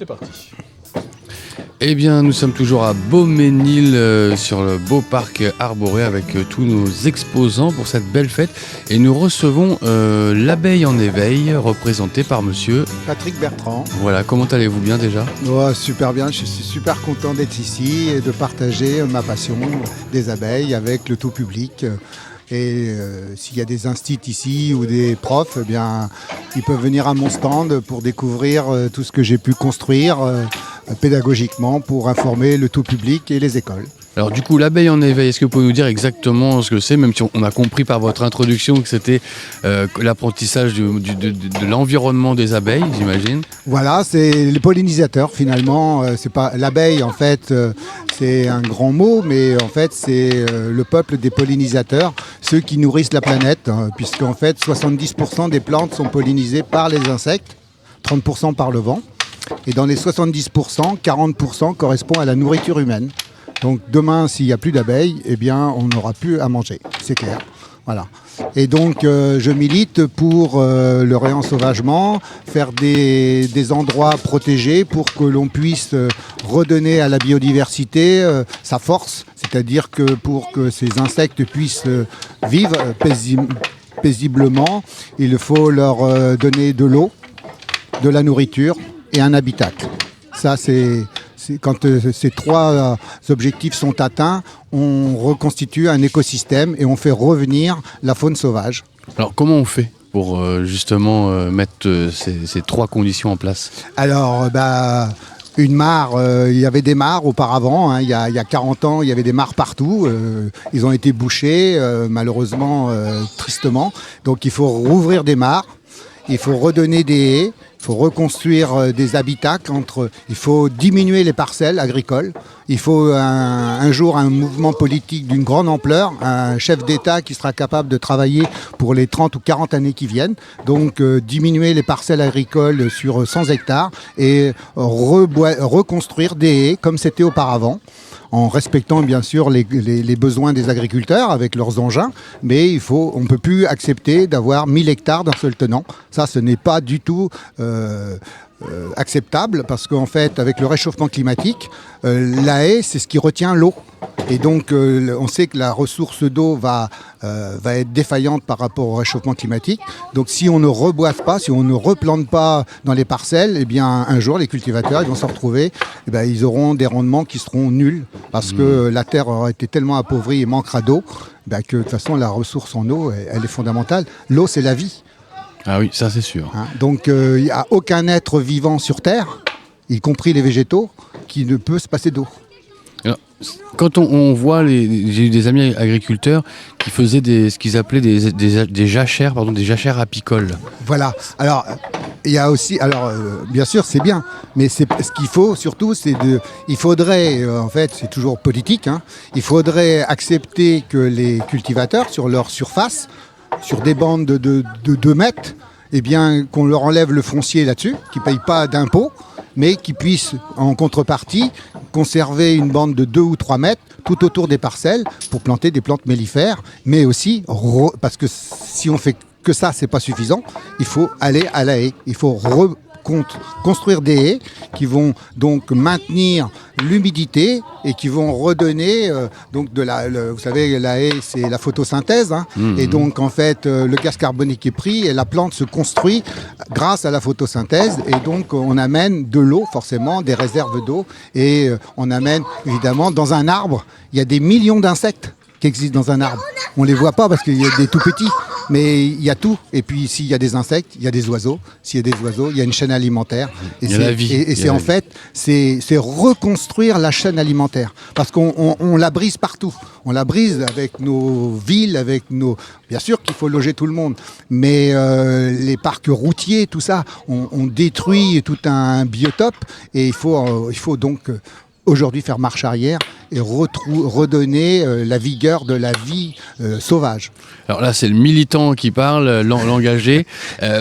C'est parti. Eh bien, nous sommes toujours à Beauménil, sur le beau parc arboré avec tous nos exposants pour cette belle fête. Et nous recevons l'abeille en éveil, représentée par monsieur Patrick Bertrand. Voilà, comment allez-vous bien déjà ? Oh, super bien, je suis super content d'être ici et de partager ma passion des abeilles avec le tout public. Et s'il y a des instituts ici ou des profs, eh bien, ils peuvent venir à mon stand pour découvrir tout ce que j'ai pu construire pédagogiquement pour informer le tout public et les écoles. Alors du coup, l'abeille en éveil, est-ce que vous pouvez nous dire exactement ce que c'est, même si on a compris par votre introduction que c'était l'apprentissage de l'environnement des abeilles, j'imagine. Voilà, c'est les pollinisateurs finalement. C'est pas l'abeille en fait, c'est un grand mot, mais en fait c'est le peuple des pollinisateurs, ceux qui nourrissent la planète, puisqu'en fait 70% des plantes sont pollinisées par les insectes, 30% par le vent. Et dans les 70%, 40% correspond à la nourriture humaine. Donc demain, s'il n'y a plus d'abeilles, eh bien, on n'aura plus à manger, c'est clair. Voilà. Et donc, je milite pour le réensauvagement, faire des endroits protégés pour que l'on puisse redonner à la biodiversité sa force. C'est-à-dire que pour que ces insectes puissent vivre paisiblement, il faut leur donner de l'eau, de la nourriture et un habitacle. Ça, c'est quand ces trois objectifs sont atteints, on reconstitue un écosystème et on fait revenir la faune sauvage. Alors comment on fait pour justement mettre ces trois conditions en place ? Alors, une mare, il y avait des mares auparavant, il y a 40 ans, il y avait des mares partout. Ils ont été bouchés, malheureusement, tristement. Donc il faut rouvrir des mares, il faut redonner des haies. Il faut reconstruire des habitacles, il faut diminuer les parcelles agricoles. Il faut un jour un mouvement politique d'une grande ampleur, un chef d'État qui sera capable de travailler pour les 30 ou 40 années qui viennent. Donc diminuer les parcelles agricoles sur 100 hectares et reconstruire des haies comme c'était auparavant, en respectant bien sûr les besoins des agriculteurs avec leurs engins, mais on ne peut plus accepter d'avoir 1000 hectares d'un seul tenant. Ça, ce n'est pas du tout acceptable, parce qu'en fait, avec le réchauffement climatique, la haie, c'est ce qui retient l'eau. Et donc, on sait que la ressource d'eau va être défaillante par rapport au réchauffement climatique. Donc, si on ne reboise pas, si on ne replante pas dans les parcelles, eh bien, un jour, les cultivateurs ils vont se retrouver, ils auront des rendements qui seront nuls, parce que la terre aura été tellement appauvrie et manquera d'eau, que de toute façon, la ressource en eau, elle est fondamentale. L'eau, c'est la vie. Ah oui, ça c'est sûr. Donc, il n'y a aucun être vivant sur Terre, y compris les végétaux, qui ne peut se passer d'eau. Alors, quand on voit, j'ai eu des amis agriculteurs qui faisaient ce qu'ils appelaient des jachères, des jachères apicoles. Voilà. Alors, il y a aussi, bien sûr, c'est bien, mais ce qu'il faut surtout, il faudrait, en fait, c'est toujours politique, il faudrait accepter que les cultivateurs, sur leur surface, sur des bandes de 2 mètres, eh bien, qu'on leur enlève le foncier là-dessus, qu'ils ne payent pas d'impôts, mais qu'ils puissent, en contrepartie, conserver une bande de 2 ou 3 mètres tout autour des parcelles pour planter des plantes mellifères, mais aussi, parce que si on fait que ça, c'est pas suffisant, il faut aller à la haie, il faut construire des haies qui vont donc maintenir l'humidité et qui vont redonner donc vous savez, la haie, c'est la photosynthèse, et donc en fait le gaz carbonique est pris et la plante se construit grâce à la photosynthèse, et donc on amène de l'eau, forcément des réserves d'eau, et on amène évidemment, dans un arbre il y a des millions d'insectes qui existent dans un arbre. On les voit pas parce qu'il y a des tout petits, mais il y a tout. Et puis s'il y a des insectes, il y a des oiseaux. S'il y a des oiseaux, il y a une chaîne alimentaire. Il y a la vie. Et c'est en fait, c'est reconstruire la chaîne alimentaire. Parce qu'on la brise partout. On la brise avec nos villes, avec nos... Bien sûr qu'il faut loger tout le monde, mais les parcs routiers, tout ça, on détruit tout un biotope, et il faut donc... aujourd'hui faire marche arrière et redonner la vigueur de la vie sauvage. Alors là, c'est le militant qui parle, l'engagé.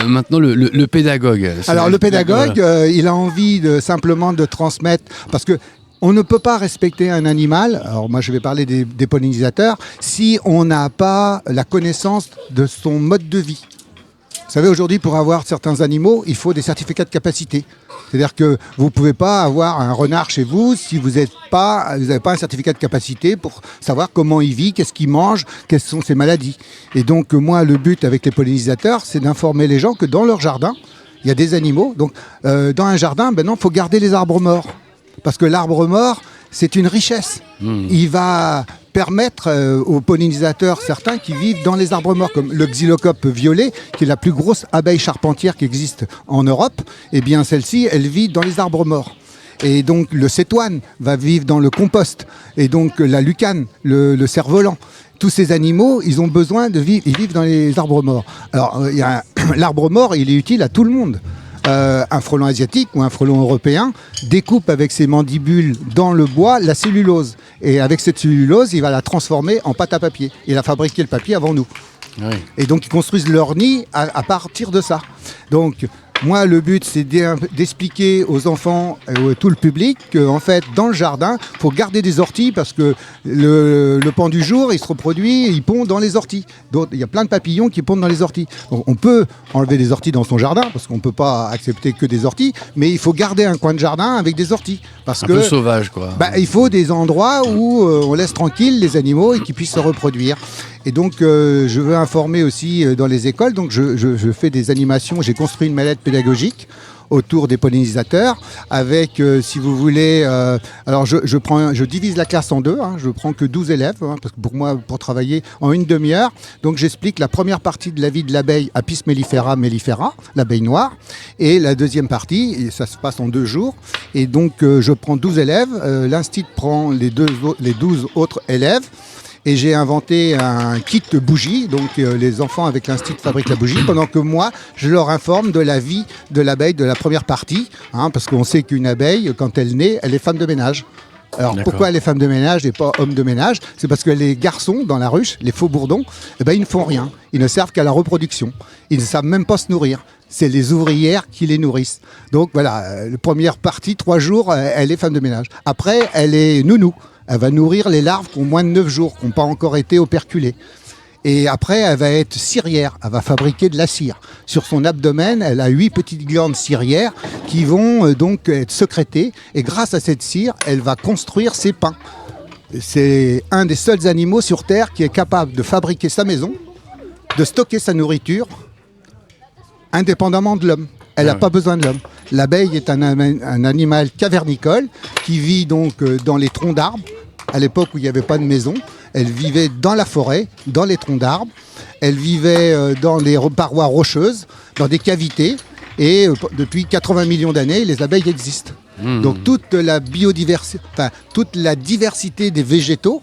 Maintenant, le pédagogue. Alors le pédagogue, il a envie simplement de transmettre, parce que on ne peut pas respecter un animal, alors moi je vais parler des pollinisateurs, si on n'a pas la connaissance de son mode de vie. Vous savez, aujourd'hui, pour avoir certains animaux, il faut des certificats de capacité. C'est-à-dire que vous ne pouvez pas avoir un renard chez vous si vous n'avez pas un certificat de capacité pour savoir comment il vit, qu'est-ce qu'il mange, quelles sont ses maladies. Et donc, moi, le but avec les pollinisateurs, c'est d'informer les gens que dans leur jardin, il y a des animaux. Donc, dans un jardin, maintenant, il faut garder les arbres morts. Parce que l'arbre mort, c'est une richesse. Il va permettre aux pollinisateurs, certains qui vivent dans les arbres morts, comme le xylocope violet, qui est la plus grosse abeille charpentière qui existe en Europe, eh bien celle-ci, elle vit dans les arbres morts. Et donc le cétoine va vivre dans le compost. Et donc la lucane, le cerf-volant. Tous ces animaux, ils ont besoin de vivre, ils vivent dans les arbres morts. Alors, l'arbre mort, il est utile à tout le monde. Un frelon asiatique ou un frelon européen découpe avec ses mandibules dans le bois la cellulose. Et avec cette cellulose, il va la transformer en pâte à papier. Il a fabriqué le papier avant nous. Oui. Et donc, ils construisent leur nid à partir de ça. Donc, moi, le but, c'est d'expliquer aux enfants et à tout le public qu'en fait, dans le jardin, il faut garder des orties parce que le pan du jour, il se reproduit et il pond dans les orties. Donc, il y a plein de papillons qui pondent dans les orties. Donc, on peut enlever des orties dans son jardin parce qu'on ne peut pas accepter que des orties, mais il faut garder un coin de jardin avec des orties. Parce un peu sauvage, quoi. Il faut des endroits où on laisse tranquille les animaux et qu'ils puissent se reproduire. Et donc, je veux informer aussi dans les écoles. Donc, je fais des animations. J'ai construit une mallette pédagogique autour des pollinisateurs avec, si vous voulez, alors je divise la classe en deux. Je prends que 12 élèves, parce que pour moi, pour travailler en une demi-heure. Donc, j'explique la première partie de la vie de l'abeille Apis mellifera mellifera, l'abeille noire. Et la deuxième partie, et ça se passe en 2 jours. Et donc, je prends 12 élèves. L'institut prend les 12 autres élèves. Et j'ai inventé un kit bougie, donc les enfants avec l'institut fabriquent la bougie, pendant que moi, je leur informe de la vie de l'abeille de la première partie, parce qu'on sait qu'une abeille, quand elle naît, elle est femme de ménage. Alors pourquoi elle est femme de ménage et pas homme de ménage? C'est parce que les garçons dans la ruche, les faux bourdons, ils ne font rien, ils ne servent qu'à la reproduction, ils ne savent même pas se nourrir. C'est les ouvrières qui les nourrissent. Donc voilà, la première partie, 3 jours, elle est femme de ménage. Après, elle est nounou. Elle va nourrir les larves qui ont moins de 9 jours, qui n'ont pas encore été operculées. Et après, elle va être cirière. Elle va fabriquer de la cire. Sur son abdomen, elle a 8 petites glandes cirières qui vont donc être sécrétées. Et grâce à cette cire, elle va construire ses pains. C'est un des seuls animaux sur Terre qui est capable de fabriquer sa maison, de stocker sa nourriture, indépendamment de l'homme. Elle n'a pas besoin de l'homme. L'abeille est un animal cavernicole qui vit donc dans les troncs d'arbres. À l'époque où il n'y avait pas de maison, elle vivait dans la forêt, dans les troncs d'arbres. Elle vivait dans les parois rocheuses, dans des cavités. Et depuis 80 millions d'années, les abeilles existent. Donc toute la diversité des végétaux,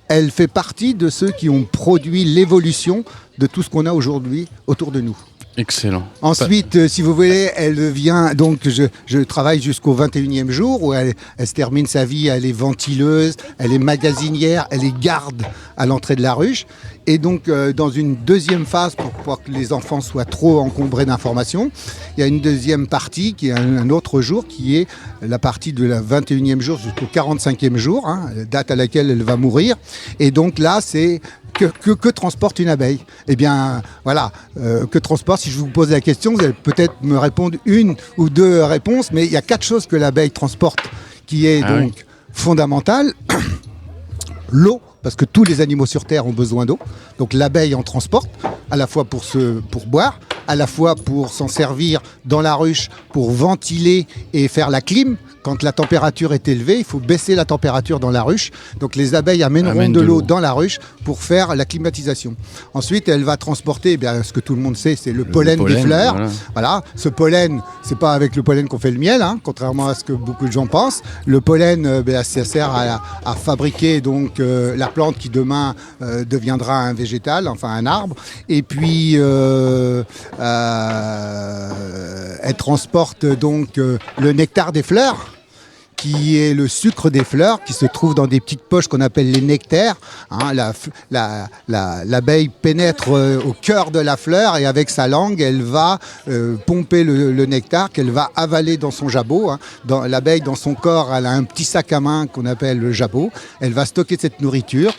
elle fait partie de ceux qui ont produit l'évolution de tout ce qu'on a aujourd'hui autour de nous. Excellent. Ensuite, si vous voulez, elle vient, donc je travaille jusqu'au 21e jour où elle se termine sa vie, elle est ventileuse, elle est magasinière, elle est garde à l'entrée de la ruche. Et donc, dans une deuxième phase, pour pas que les enfants soient trop encombrés d'informations, il y a une deuxième partie qui est un autre jour, qui est la partie de la 21e jour jusqu'au 45e jour, date à laquelle elle va mourir. Et donc là, c'est que transporte une abeille? Eh bien, voilà, que transporte, si je vous pose la question, vous allez peut-être me répondre 1 ou 2 réponses, mais il y a 4 choses que l'abeille transporte qui est fondamentale. L'eau, parce que tous les animaux sur Terre ont besoin d'eau. Donc l'abeille en transporte, à la fois pour boire, à la fois pour s'en servir dans la ruche, pour ventiler et faire la clim. Quand la température est élevée, il faut baisser la température dans la ruche. Donc les abeilles amèneront de l'eau dans la ruche pour faire la climatisation. Ensuite, elle va transporter, ce que tout le monde sait, c'est le pollen des fleurs. Voilà. Ce pollen, c'est pas avec le pollen qu'on fait le miel, contrairement à ce que beaucoup de gens pensent. Le pollen, ça sert à fabriquer donc la plante qui demain deviendra un végétal, enfin un arbre. Et puis, elle transporte donc le nectar des fleurs, qui est le sucre des fleurs, qui se trouve dans des petites poches qu'on appelle les nectaires. L'abeille pénètre au cœur de la fleur et avec sa langue, elle va pomper le nectar qu'elle va avaler dans son jabot. L'abeille, dans son corps, elle a un petit sac à main qu'on appelle le jabot. Elle va stocker cette nourriture.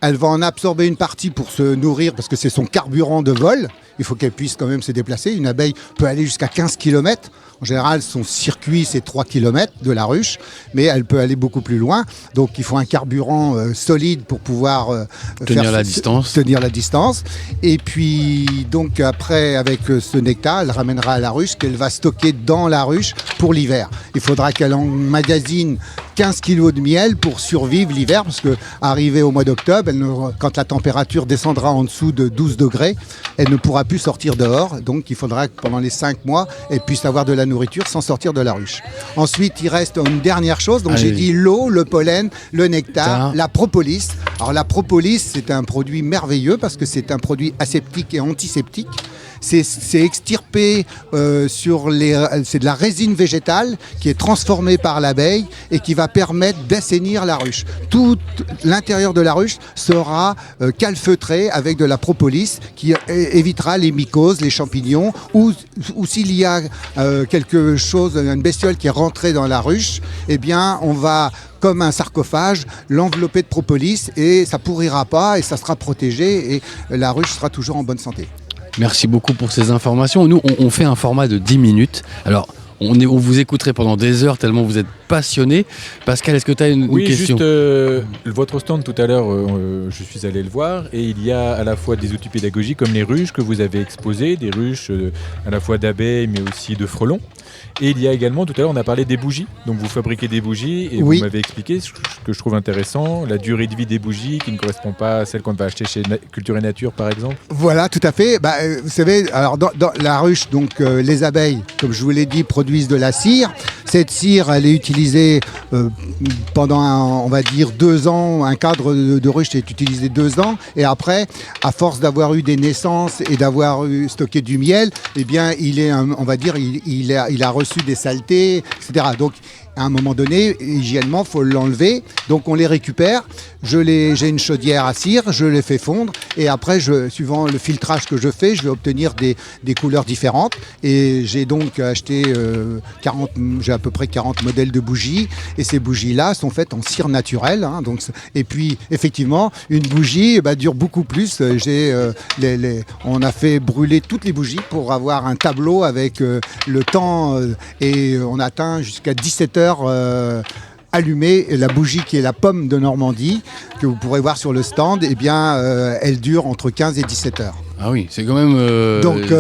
Elle va en absorber une partie pour se nourrir parce que c'est son carburant de vol. Il faut qu'elle puisse quand même se déplacer. Une abeille peut aller jusqu'à 15 km. En général, son circuit, c'est 3 km de la ruche, mais elle peut aller beaucoup plus loin. Donc, il faut un carburant solide pour pouvoir tenir la distance. Et puis, donc, après, avec ce nectar, elle ramènera à la ruche qu'elle va stocker dans la ruche pour l'hiver. Il faudra qu'elle emmagasine 15 kg de miel pour survivre l'hiver, parce que arrivé au mois d'octobre, quand la température descendra en dessous de 12 degrés, elle ne pourra plus sortir dehors. Donc, il faudra que pendant les 5 mois, elle puisse avoir de la nourriture sans sortir de la ruche. Ensuite, il reste une dernière chose. Donc, j'ai dit l'eau, le pollen, le nectar, la propolis. Alors, la propolis, c'est un produit merveilleux parce que c'est un produit aseptique et antiseptique. C'est extirpé c'est de la résine végétale qui est transformée par l'abeille et qui va permettre d'assainir la ruche. Tout l'intérieur de la ruche sera calfeutré avec de la propolis qui évitera les mycoses, les champignons ou s'il y a quelque chose, une bestiole qui est rentrée dans la ruche, eh bien on va comme un sarcophage, l'envelopper de propolis et ça pourrira pas et ça sera protégé et la ruche sera toujours en bonne santé. Merci beaucoup pour ces informations. Nous, on fait un format de 10 minutes. Alors, on vous écouterait pendant des heures tellement vous êtes passionné. Pascal, est-ce que tu as une question ? Juste, votre stand tout à l'heure, je suis allé le voir et il y a à la fois des outils pédagogiques comme les ruches que vous avez exposées, des ruches à la fois d'abeilles mais aussi de frelons. Et il y a également, tout à l'heure, on a parlé des bougies. Donc vous fabriquez des bougies et vous m'avez expliqué ce que je trouve intéressant, la durée de vie des bougies qui ne correspond pas à celle qu'on va acheter chez Culture et Nature, par exemple. Voilà, tout à fait. Vous savez, alors dans la ruche, donc les abeilles, comme je vous l'ai dit, produisent de la cire. Cette cire, elle est utilisée pendant, on va dire, 2 ans. Un cadre de ruche est utilisé 2 ans. Et après, à force d'avoir eu des naissances et d'avoir stocké du miel, eh bien, on va dire, il a reçu des saletés, etc. Donc, à un moment donné, hygiéniquement, il faut l'enlever. Donc, on les récupère. J'ai une chaudière à cire, je les fais fondre. Et après, suivant le filtrage que je fais, je vais obtenir des couleurs différentes. Et j'ai donc acheté j'ai à peu près 40 modèles de bougies. Et ces bougies-là sont faites en cire naturelle. Hein, et puis, effectivement, une bougie dure beaucoup plus. On a fait brûler toutes les bougies pour avoir un tableau avec le temps. Et on atteint jusqu'à 17 heures allumée. La bougie qui est la pomme de Normandie, que vous pourrez voir sur le stand, eh bien, elle dure entre 15 et 17 heures. Ah oui, c'est quand même... Donc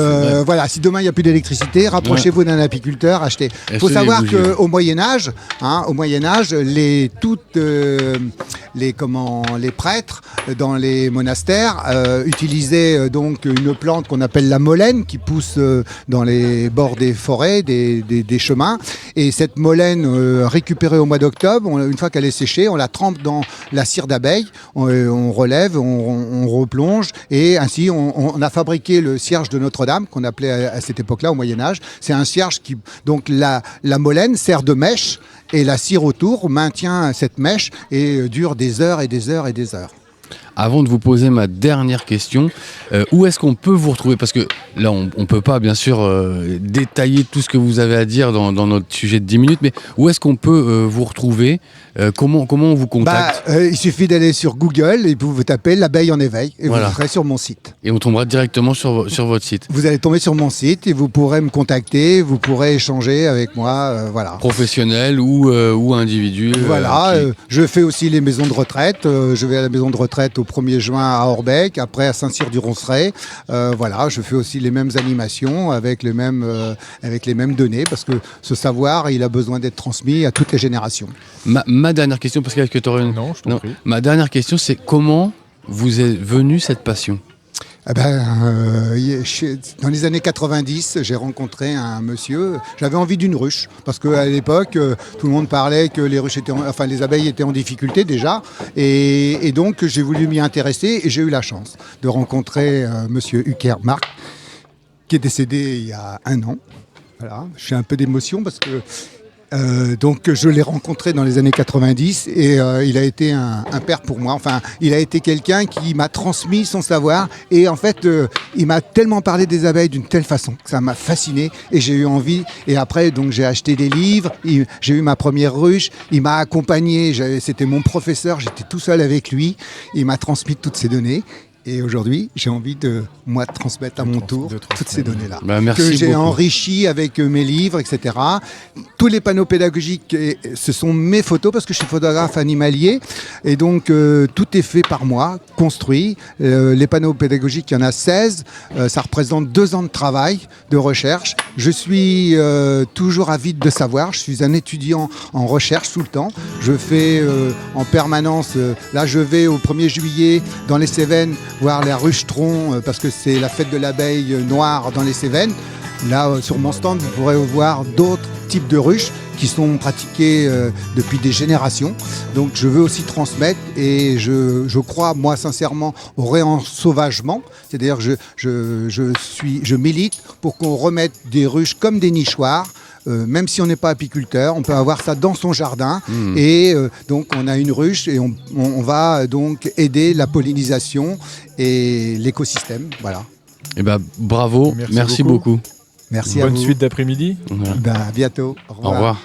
voilà, si demain il n'y a plus d'électricité, rapprochez-vous d'un apiculteur, achetez. Il faut savoir qu'au Moyen-Âge, les prêtres dans les monastères utilisaient donc une plante qu'on appelle la molène qui pousse dans les bords des forêts, des chemins. Et cette molène récupérée au mois d'octobre, une fois qu'elle est séchée, on la trempe dans la cire d'abeille, on relève, on replonge et ainsi on a fabriqué le cierge de Notre-Dame qu'on appelait à cette époque-là au Moyen-Âge. C'est un cierge qui, donc la molène sert de mèche et la cire autour maintient cette mèche et dure des heures et des heures et des heures. Avant de vous poser ma dernière question, où est-ce qu'on peut vous retrouver ? Parce que là, on ne peut pas, bien sûr, détailler tout ce que vous avez à dire dans notre sujet de 10 minutes, mais où est-ce qu'on peut vous retrouver ? Comment on vous contacte ? Il suffit d'aller sur Google et vous tapez l'abeille en éveil et vous serez sur mon site. Et on tombera directement sur votre site. Vous allez tomber sur mon site et vous pourrez me contacter, vous pourrez échanger avec moi, voilà. Professionnel ou individuel. Voilà, je fais aussi les maisons de retraite. Je vais à la maison de retraite au 1er juin à Orbec, après à Saint-Cyr-du-Ronceret. Voilà, je fais aussi les mêmes animations avec les mêmes données parce que ce savoir, il a besoin d'être transmis à toutes les générations. Ma dernière question, Pascal, est-ce que tu aurais une... Non, je t'en prie. Ma dernière question, c'est comment vous est venue cette passion ? Dans les années 90, j'ai rencontré un monsieur. J'avais envie d'une ruche parce qu'à l'époque, tout le monde parlait que les abeilles étaient en difficulté déjà, et donc j'ai voulu m'y intéresser et j'ai eu la chance de rencontrer monsieur Hucker Marc, qui est décédé il y a 1 an. Voilà, je suis un peu d'émotion parce que Donc je l'ai rencontré dans les années 90 et il a été un père pour moi. Enfin, il a été quelqu'un qui m'a transmis son savoir et en fait, il m'a tellement parlé des abeilles d'une telle façon que ça m'a fasciné et j'ai eu envie. Et après, donc j'ai acheté des livres, j'ai eu ma première ruche, il m'a accompagné, c'était mon professeur, j'étais tout seul avec lui, il m'a transmis toutes ces données. Et aujourd'hui, j'ai envie de, moi, de transmettre à mon tour toutes ces données-là. Merci que j'ai beaucoup. enrichi avec mes livres, etc. Tous les panneaux pédagogiques, ce sont mes photos parce que je suis photographe animalier. Et donc, tout est fait par moi, construit. Les panneaux pédagogiques, il y en a 16. Ça représente 2 ans de travail, de recherche. Je suis toujours avide de savoir. Je suis un étudiant en recherche tout le temps. Je fais en permanence, là je vais au 1er juillet dans les Cévennes voir les ruchetons parce que c'est la fête de l'abeille noire dans les Cévennes. Là sur mon stand vous pourrez voir d'autres types de ruches qui sont pratiquées depuis des générations. Donc je veux aussi transmettre et je crois moi sincèrement au réensauvagement. C'est-à-dire je milite pour qu'on remette des ruches comme des nichoirs. Même si on n'est pas apiculteur, on peut avoir ça dans son jardin et donc on a une ruche et on va donc aider la pollinisation et l'écosystème. Voilà. Eh ben, bravo, merci beaucoup. Merci à vous. Bonne suite d'après-midi. Voilà. À bientôt. Au revoir. Au revoir.